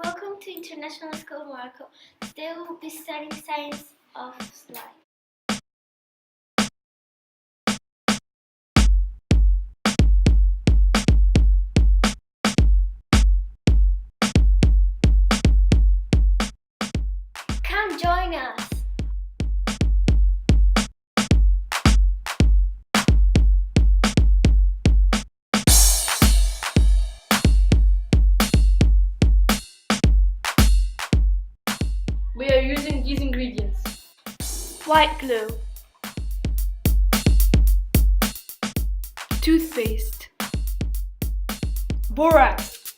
Welcome to International School of Morocco. Today we will be studying science of slime. Come join us! We are using these ingredients: White glue, toothpaste, borax.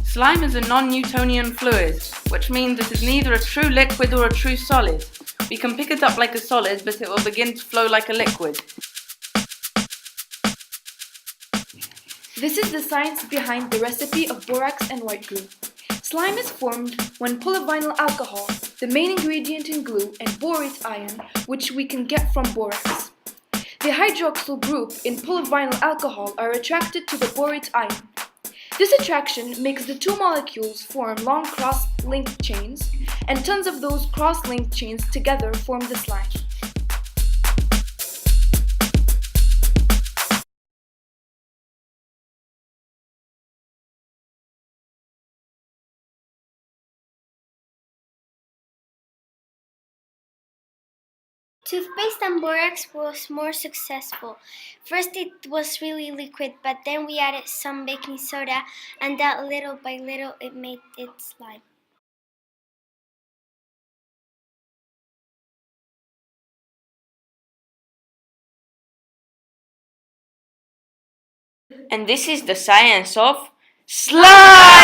Slime is a non-Newtonian fluid, which means it is neither a true liquid or a true solid. We can pick it up like a solid, but it will begin to flow like a liquid. This is the science behind the recipe of borax and white glue. Slime is formed when polyvinyl alcohol, the main ingredient in glue, and borate ion, which we can get from borax. The hydroxyl group in polyvinyl alcohol are attracted to the borate ion. This attraction makes the two molecules form long cross-linked chains, and tons of those cross-linked chains together form the slime. toothpaste and borax was more successful. First it was really liquid, but then we added some baking soda, and that little by little it made it slime. And this is the science of slime!